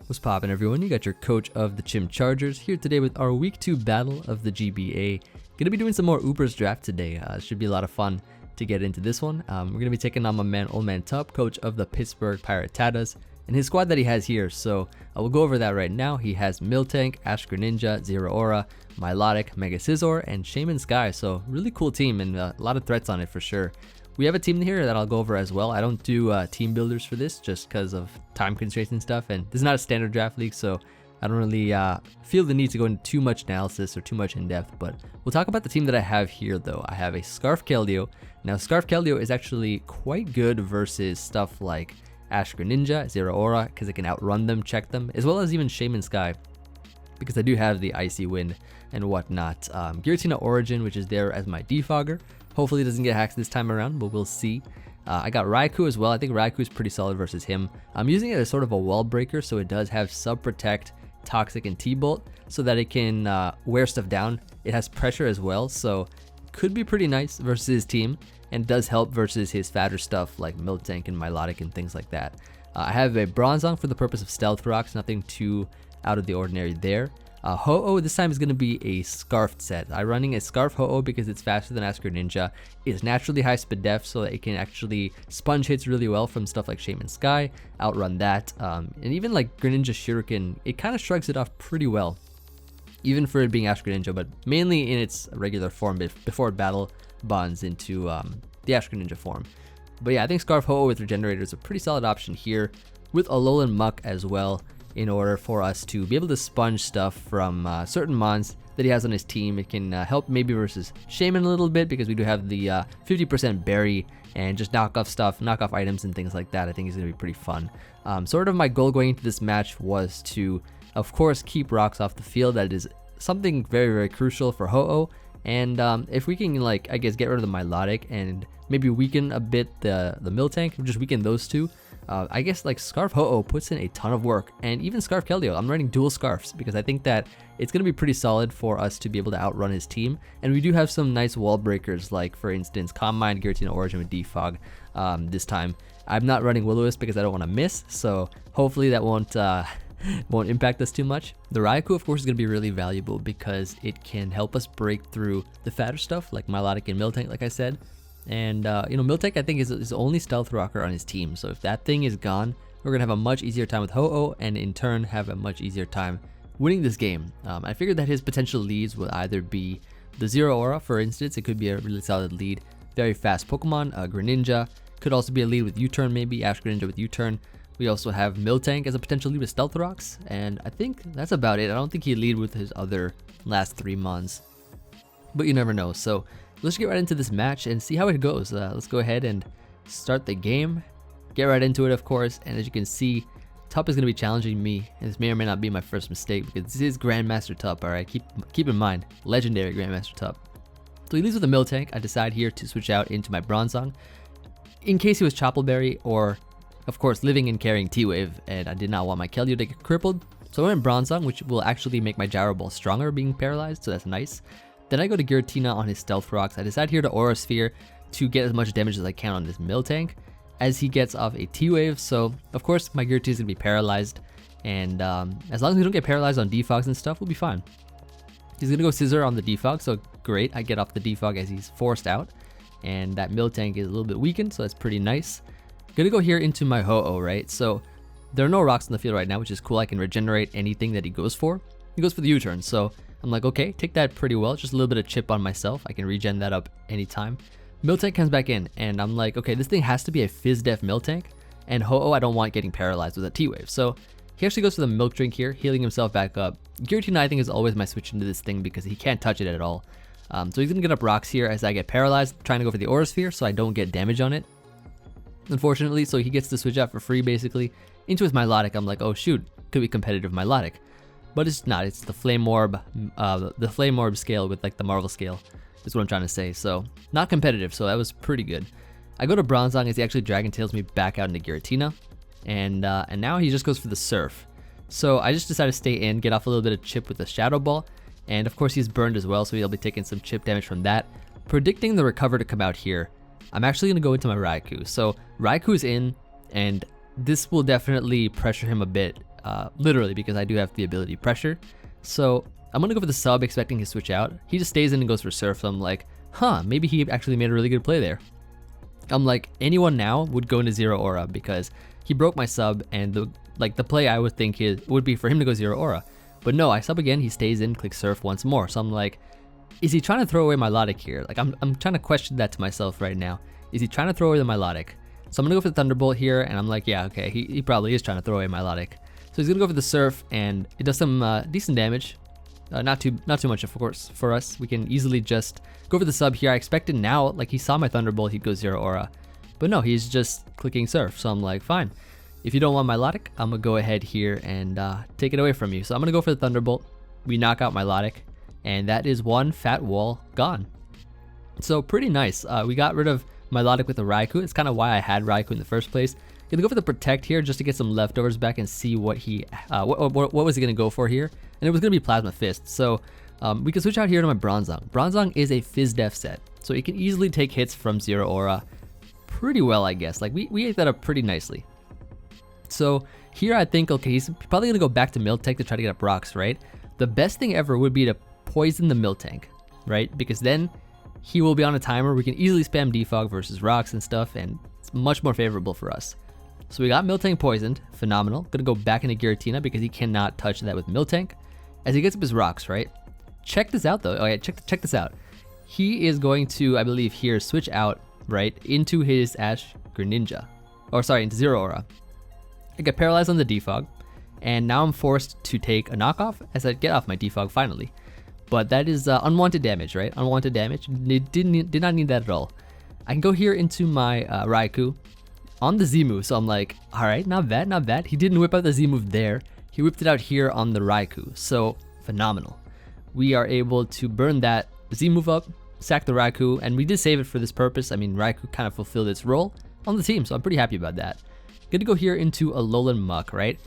What's poppin', everyone? You got your coach of the Chim Chargers here today with our week 2 battle of the GBA. Gonna be doing some more Ubers draft today. Should be a lot of fun to get into this one. We're gonna be taking on my man Old Man Tup, coach of the Pittsburgh Pirattatas, and his squad that he has here. So we'll go over that right now. He has Miltank, Ash Greninja, Zero Aura, Milotic, Mega Scizor, and Shaman Sky. So really cool team and a lot of threats on it for sure. We have a team here that I'll go over as well. I don't do team builders for this just because of time constraints and stuff, and this is not a standard draft league, so I don't really feel the need to go into too much analysis or too much in depth. But we'll talk about the team that I have here though. I have a Scarf Keldeo. Now Scarf Keldeo is actually quite good versus stuff like Ash Greninja, Zero Aura, because it can outrun them, check them, as well as even Shaman Sky, because I do have the Icy Wind and whatnot. Giratina Origin, which is there as my defogger. Hopefully it doesn't get hacked this time around, but we'll see. I got Raikou as well. I think Raikou is pretty solid versus him. I'm using it as sort of a wall breaker, so it does have Sub Protect, Toxic, and T-Bolt, so that it can wear stuff down. It has pressure as well, so could be pretty nice versus his team, and does help versus his fatter stuff like Miltank and Milotic and things like that. I have a Bronzong for the purpose of Stealth Rocks, nothing too out of the ordinary there. Ho-Oh this time is going to be a Scarfed set. I'm running a Scarf Ho-Oh because it's faster than Ash Greninja. It's naturally high speed def, so that it can actually sponge hits really well from stuff like Shaman Sky, outrun that, and even like Greninja Shuriken, it kind of shrugs it off pretty well, even for it being Ash Greninja, but mainly in its regular form before it battle bonds into the Ash Greninja form. But yeah, I think Scarf Ho-Oh with Regenerator is a pretty solid option here, with Alolan Muck as well, in order for us to be able to sponge stuff from certain mons that he has on his team. It can help maybe versus Shaman a little bit, because we do have the 50% berry and just knock off stuff, knock off items and things like that. I think it's going to be pretty fun. Sort of my goal going into this match was to, of course, keep rocks off the field. That is something very, very crucial for Ho-Oh. And if we can, like, I guess, get rid of the Milotic and maybe weaken a bit the Miltank, just weaken those two, I guess like Scarf Ho-Oh puts in a ton of work, and even Scarf Keldeo. I'm running dual Scarfs because I think that it's going to be pretty solid for us to be able to outrun his team. And we do have some nice wall breakers, like for instance Calm Mind, Giratina Origin with Defog this time. I'm not running Will-O-Wisp because I don't want to miss, so hopefully that won't impact us too much. The Raikou, of course, is going to be really valuable because it can help us break through the fatter stuff like Milotic and Miltank, like I said. And Miltank, I think, is his only Stealth Rocker on his team, so if that thing is gone, we're gonna have a much easier time with Ho-Oh, and in turn have a much easier time winning this game. I figured that his potential leads would either be the Zero Aura, for instance. It could be a really solid lead, very fast Pokemon. Greninja could also be a lead with U-Turn, maybe Ash Greninja with U-Turn. We also have Miltank as a potential lead with Stealth Rocks, and I think that's about it. I don't think he'd lead with his other last 3 mons, but you never know. So let's get right into this match and see how it goes. Let's go ahead and start the game. Get right into it, of course. And as you can see, Tup is going to be challenging me. And this may or may not be my first mistake, because this is Grandmaster Tup, alright? Keep in mind, legendary Grandmaster Tup. So he leads with a Miltank. I decide here to switch out into my Bronzong, in case he was Choppleberry or, of course, living and carrying T-Wave, and I did not want my Keldeo to get crippled. So I went Bronzong, which will actually make my Gyro Ball stronger being paralyzed, so that's nice. Then I go to Giratina on his Stealth Rocks. I decide here to Aura Sphere to get as much damage as I can on this Miltank as he gets off a T-Wave. So, of course, my Giratina is going to be paralyzed. And as long as we don't get paralyzed on Defogs and stuff, we'll be fine. He's going to go Scizor on the Defog, so great. I get off the Defog as he's forced out. And that Miltank is a little bit weakened, so that's pretty nice. Going to go here into my Ho-Oh, right? So there are no rocks on the field right now, which is cool. I can regenerate anything that he goes for. He goes for the U-Turn, so I'm like, okay, take that pretty well. Just a little bit of chip on myself. I can regen that up anytime. Miltank comes back in, and I'm like, okay, this thing has to be a Fizz-Def Miltank, and Ho-Oh I don't want getting paralyzed with a T-Wave. So he actually goes for the Milk Drink here, healing himself back up. Giratina, I think, is always my switch into this thing because he can't touch it at all. So he's going to get up rocks here as I get paralyzed, trying to go for the Aura Sphere so I don't get damage on it, unfortunately. So he gets to switch out for free, basically, into his Milotic. I'm like, oh shoot, could be competitive Milotic. But it's not. It's the Flame Orb scale with like the Marvel scale is what I'm trying to say. So not competitive. So that was pretty good. I go to Bronzong as he actually Dragon Tails me back out into Giratina, and now he just goes for the Surf. So I just decided to stay in, get off a little bit of chip with the Shadow Ball, and of course he's burned as well, so he'll be taking some chip damage from that. Predicting the Recover to come out here, I'm actually gonna go into my Raikou. So Raikou's in, and this will definitely pressure him a bit literally, because I do have the ability pressure. So I'm gonna go for the sub, expecting his switch out. He just stays in and goes for surf. So I'm like, huh, maybe he actually made a really good play there. I'm like, anyone now would go into 0 aura because he broke my sub, and the play I would think would be for him to go 0 aura. But no, I sub again, he stays in, clicks surf once more. So I'm like, is he trying to throw away my Melodic here? Like, I'm trying to question that to myself right now. Is he trying to throw away the Melodic? So I'm gonna go for the Thunderbolt here, and I'm like, yeah, okay, he probably is trying to throw away my Melodic. So he's gonna go for the surf, and it does some decent damage. Not too much, of course, for us. We can easily just go for the sub here. I expected now, like, he saw my Thunderbolt, he'd go 0 aura. But no, he's just clicking surf. So I'm like, fine. If you don't want my Melodic, I'm gonna go ahead here and take it away from you. So I'm gonna go for the Thunderbolt. We knock out my Melodic, and that is one fat wall gone. So pretty nice. We got rid of my Melodic with the Raikou. It's kind of why I had Raikou in the first place. Gonna go for the Protect here just to get some leftovers back and see what he what was he gonna go for here, and it was gonna be Plasma Fist. So we can switch out here to my Bronzong. Bronzong is a Fizz Def set, so he can easily take hits from 0 aura pretty well, I guess. Like, we ate that up pretty nicely. So here I think, okay, he's probably gonna go back to Miltank to try to get up rocks, right? The best thing ever would be to poison the Miltank, right? Because then he will be on a timer. We can easily spam defog versus rocks and stuff, and it's much more favorable for us. So we got Miltank poisoned, phenomenal. Gonna go back into Giratina because he cannot touch that with Miltank as he gets up his rocks, right? Check this out though. Oh yeah, check this out. He is going to, I believe here, switch out, right, into his Ash Greninja. Or sorry, into 0 aura. I get paralyzed on the defog, and now I'm forced to take a knockoff as I get off my defog finally. But that is unwanted damage, right? Unwanted damage. Did not need that at all. I can go here into my Raikou on the Z move. So I'm like, all right, not bad, not bad. He didn't whip out the Z move there. He whipped it out here on the Raikou. So phenomenal. We are able to burn that Z move up, sack the Raikou, and we did save it for this purpose. I mean, Raikou kind of fulfilled its role on the team, so I'm pretty happy about that. Gonna go here into a Alolan Muck, right?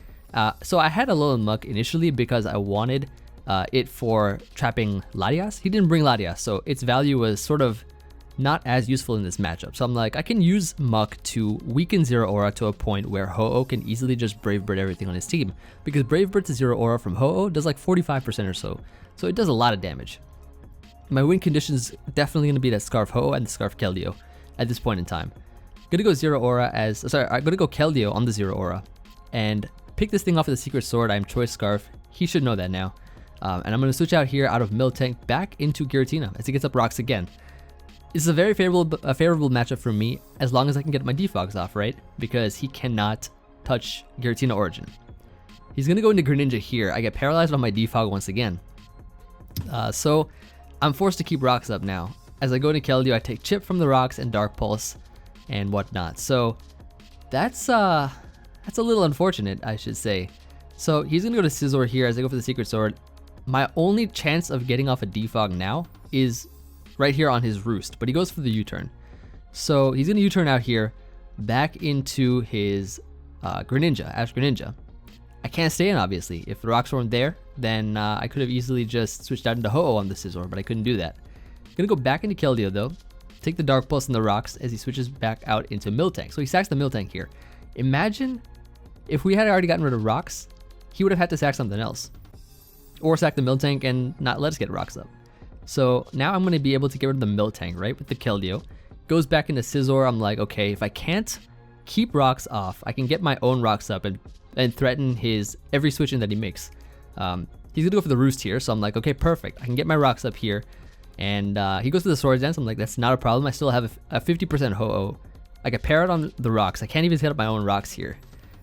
So I had a Alolan Muck initially because I wanted it for trapping Latias. He didn't bring Latias, so its value was sort of not as useful in this matchup. So I'm like, I can use Muck to weaken 0 aura to a point where Ho-Oh can easily just Brave Bird everything on his team, because Brave Bird to 0 aura from Ho-Oh does like 45% or so. So it does a lot of damage. My win condition is definitely going to be that Scarf Ho-Oh and the Scarf Keldeo at this point in time. Gonna go 0 aura I'm gonna go Keldeo on the 0 aura and pick this thing off of the Secret Sword. I'm Choice Scarf. He should know that now. And I'm gonna switch out here out of Miltank back into Giratina as he gets up rocks again. This is a very favorable matchup for me as long as I can get my defogs off, right? Because he cannot touch Giratina Origin. He's gonna go into Greninja here. I get paralyzed on my defog once again. So I'm forced to keep rocks up now. As I go into Keldeo, I take Chip from the rocks and Dark Pulse and whatnot. So that's a little unfortunate, I should say. So he's gonna go to Scizor here as I go for the Secret Sword. My only chance of getting off a defog now is right here on his Roost, but he goes for the U-turn. So he's gonna U-turn out here back into his Greninja, Ash Greninja. I can't stay in, obviously. If the rocks weren't there, then I could have easily just switched out into Ho-Oh on the Scizor, but I couldn't do that. Gonna go back into Keldeo though. Take the Dark Pulse and the rocks as he switches back out into Miltank. So he sacks the Miltank here. Imagine if we had already gotten rid of rocks, he would have had to sack something else. Or sack the Miltank and not let us get rocks up. So now I'm going to be able to get rid of the Miltank, right, with the Keldeo. Goes back into Scizor. I'm like, okay, if I can't keep rocks off, I can get my own rocks up and threaten his every switch in that he makes. He's going to go for the Roost here. So I'm like, okay, perfect. I can get my rocks up here. And he goes to the Swords Dance. I'm like, that's not a problem. I still have a 50% Ho-Oh. I get Parrot on the rocks. I can't even set up my own rocks here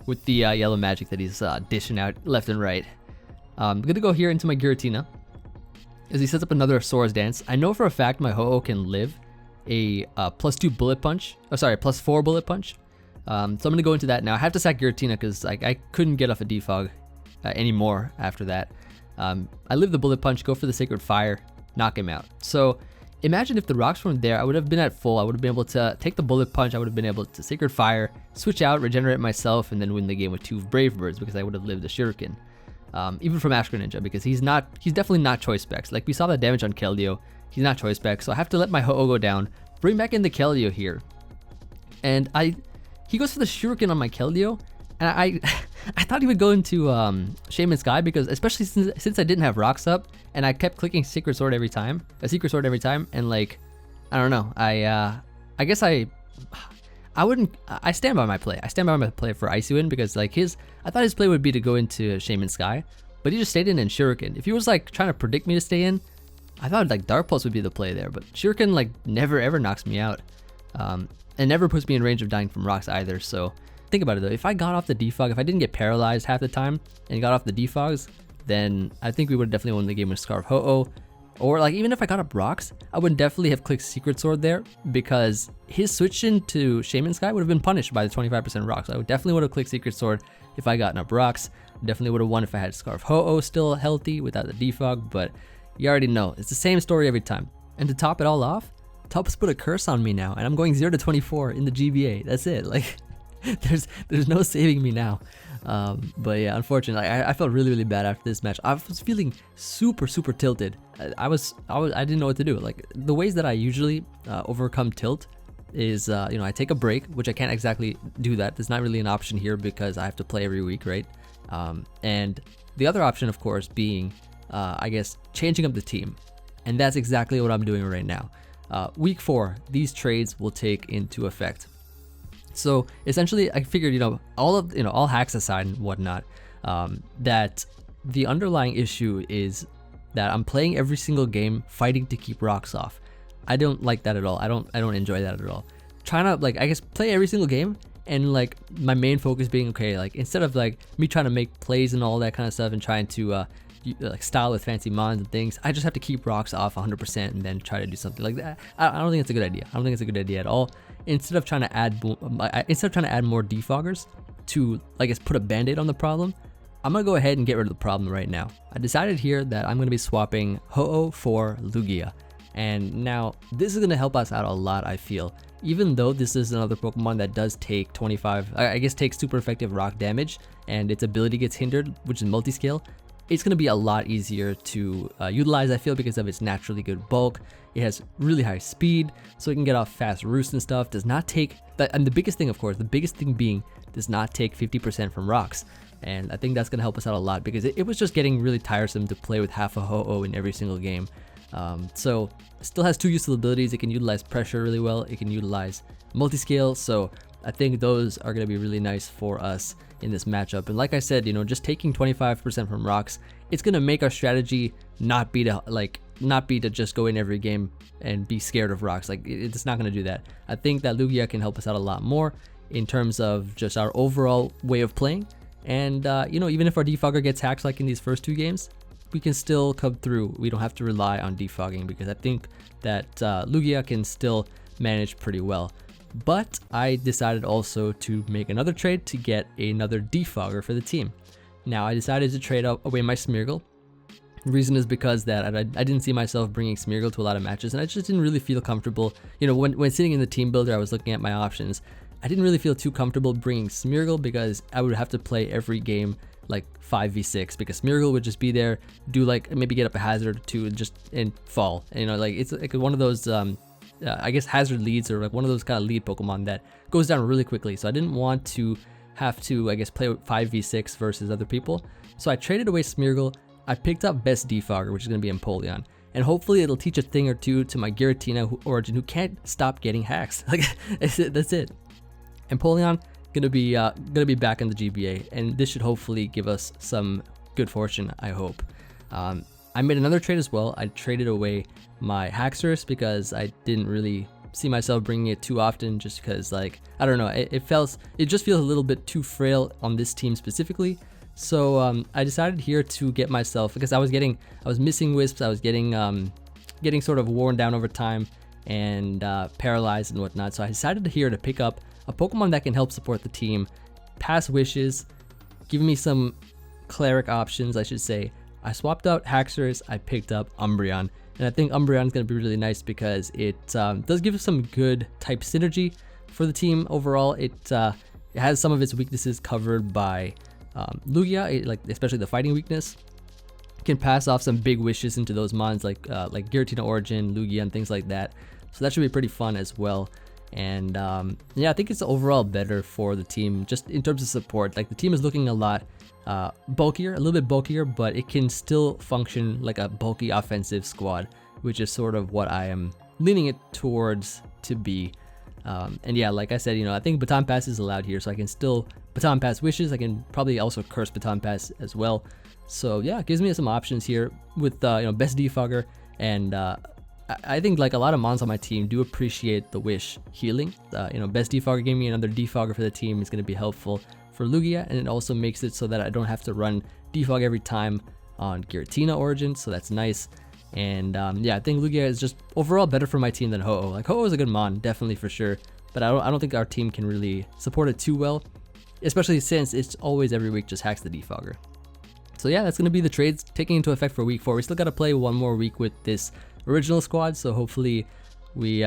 with the yellow magic that he's dishing out left and right. I'm going to go here into my Giratina as he sets up another Swords Dance. I know for a fact my Ho-Oh can live a +2 Bullet Punch. Oh, sorry, +4 Bullet Punch. So I'm going to go into that now. I have to sack Giratina because I couldn't get off a defog anymore after that. I live the Bullet Punch, go for the Sacred Fire, knock him out. So imagine if the rocks weren't there, I would have been at full. I would have been able to take the Bullet Punch. I would have been able to Sacred Fire, switch out, regenerate myself, and then win the game with 2 Brave Birds because I would have lived a Shuriken. Even from Ash Greninja, because he's definitely not choice specs. Like we saw that damage on Keldeo, he's not choice specs. So I have to let my Ho-Oh go down, bring back in the Keldeo here, and he goes for the Shuriken on my Keldeo, and I thought he would go into Shaman Sky because, especially since I didn't have rocks up and I kept clicking Secret Sword every time, and like, I don't know, I guess I stand by my play. I stand by my play for Icy Wind because like I thought his play would be to go into Shaman Sky, but he just stayed in Shuriken. If he was like trying to predict me to stay in, I thought like Dark Pulse would be the play there, but Shuriken like never ever knocks me out, and never puts me in range of dying from rocks either. So think about it though, if I got off the defog, if I didn't get paralyzed half the time and got off the defogs, then I think we would definitely won the game with Scarf Ho-Oh. Or like even if I got up rocks, I would definitely have clicked Secret Sword there because his switch into Shaman Sky would have been punished by the 25% rocks. I would definitely would have clicked Secret Sword if I gotten up rocks. Definitely would have won if I had Scarf Ho-Oh still healthy without the defog, but you already know, it's the same story every time. And to top it all off, Top's put a curse on me now, and I'm going 0 to 24 in the GBA. That's it. Like, there's no saving me now. But yeah, unfortunately, I felt really bad after this match. I was feeling super tilted. I didn't know what to do. Like the ways that I usually overcome tilt is I take a break, which I can't exactly do that. There's not really an option here because I have to play every week, right? And the other option, of course, being I guess changing up the team, and that's exactly what I'm doing right now. Week 4, these trades will take into effect. So essentially, I figured, all hacks aside and whatnot, that the underlying issue is that I'm playing every single game fighting to keep rocks off. I don't like that at all. I don't enjoy that at all. Trying to like, I guess, play every single game and like my main focus being, okay, like instead of like me trying to make plays and all that kind of stuff and trying to like style with fancy mons and things, I just have to keep rocks off 100% and then try to do something like that. I don't think it's a good idea. I don't think it's a good idea at all. Instead of trying to add more defoggers to, I guess, put a band-aid on the problem, I'm gonna go ahead and get rid of the problem right now. I decided here that I'm gonna be swapping Ho-Oh for Lugia, and now this is gonna help us out a lot. I feel, even though this is another Pokemon that does take 25, I guess takes super effective rock damage, and its ability gets hindered, which is multi-scale. It's going to be a lot easier to utilize, I feel, because of its naturally good bulk. It has really high speed, so it can get off fast roosts and stuff. Does not take, and the biggest thing, of course, the biggest thing being, does not take 50% from rocks. And I think that's going to help us out a lot because it was just getting really tiresome to play with half a Ho-Oh in every single game. So it still has 2 useful abilities. It can utilize pressure really well. It can utilize multi-scale. So I think those are going to be really nice for us in this matchup. And like I said, just taking 25% from rocks, it's going to make our strategy not be to just go in every game and be scared of rocks. Like it's not going to do that. I think that Lugia can help us out a lot more in terms of just our overall way of playing. And even if our defogger gets hacked like in these first 2 games, we can still come through. We don't have to rely on defogging because I think that Lugia can still manage pretty well. But I decided also to make another trade to get another defogger for the team. Now I decided to trade away my Smeargle. The reason is because that I didn't see myself bringing Smeargle to a lot of matches, and I just didn't really feel comfortable. When sitting in the team builder, I was looking at my options. I didn't really feel too comfortable bringing Smeargle because I would have to play every game like 5v6 because Smeargle would just be there, do like maybe get up a hazard or 2 and fall. And, it's like one of those I guess hazard leads, or like one of those kind of lead Pokemon that goes down really quickly. So I didn't want to have to, I guess, play 5v6 versus other people. So I traded away Smeargle. I picked up Best Defogger, which is going to be Empoleon. And hopefully it'll teach a thing or two to my Giratina Origin, who can't stop getting hacks. Like that's it. Empoleon gonna be back in the GBA, and this should hopefully give us some good fortune, I hope. I made another trade as well. I traded away my Haxorus because I didn't really see myself bringing it too often, just because, like, I don't know, it just feels a little bit too frail on this team specifically. So I decided here to get myself, because I was missing Wisps, I was getting sort of worn down over time and paralyzed and whatnot. So I decided here to pick up a Pokemon that can help support the team, pass wishes, give me some cleric options, I should say. I swapped out Haxorus, I picked up Umbreon, and I think Umbreon is going to be really nice because it does give us some good type synergy for the team overall. It has some of its weaknesses covered by Lugia, like especially the fighting weakness. Can pass off some big wishes into those mons like Giratina Origin, Lugia, and things like that. So that should be pretty fun as well. And yeah, I think it's overall better for the team just in terms of support. Like the team is looking a lot bulkier, a little bit bulkier, but it can still function like a bulky offensive squad, which is sort of what I am leaning it towards to be. And yeah, like I said, I think baton pass is allowed here, so I can still baton pass wishes. I can probably also curse baton pass as well. So yeah, it gives me some options here with best defogger, and I think like a lot of mons on my team do appreciate the wish healing. Best defogger giving me another defogger for the team is going to be helpful for Lugia, and it also makes it so that I don't have to run defog every time on Giratina Origin, so that's nice. And yeah, I think Lugia is just overall better for my team than Ho-Oh. Like Ho-Oh is a good mon, definitely for sure, but I don't think our team can really support it too well, especially since it's always every week just hacks the defogger. So yeah, that's going to be the trades taking into effect for week 4. We still got to play one more week with this original squad, so hopefully we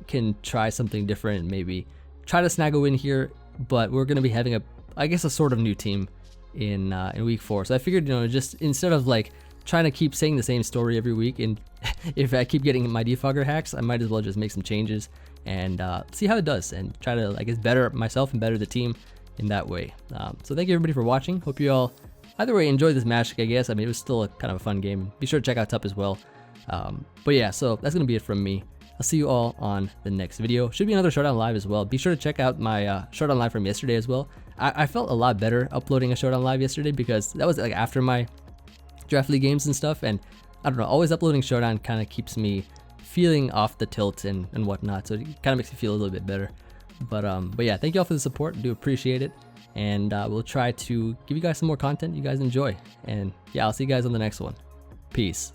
can try something different, maybe try to snag a win here. But we're going to be having a sort of new team in week 4. So I figured, just instead of like trying to keep saying the same story every week, and if I keep getting my defogger hacks, I might as well just make some changes and see how it does, and try to, I guess, better myself and better the team in that way. So thank you everybody for watching. Hope you all either way enjoyed this match, I guess. I mean, it was still a kind of a fun game. Be sure to check out Tup as well. But yeah, so that's gonna be it from me. I'll see you all on the next video. Should be another Showdown Live as well. Be sure to check out my Showdown Live from yesterday as well. I felt a lot better uploading a Showdown Live yesterday because that was like after my Draft League games and stuff, and I don't know, always uploading Showdown kind of keeps me feeling off the tilt and whatnot, so it kind of makes me feel a little bit better. But yeah, thank you all for the support. I do appreciate it, and we'll try to give you guys some more content you guys enjoy. And yeah, I'll see you guys on the next one. Peace.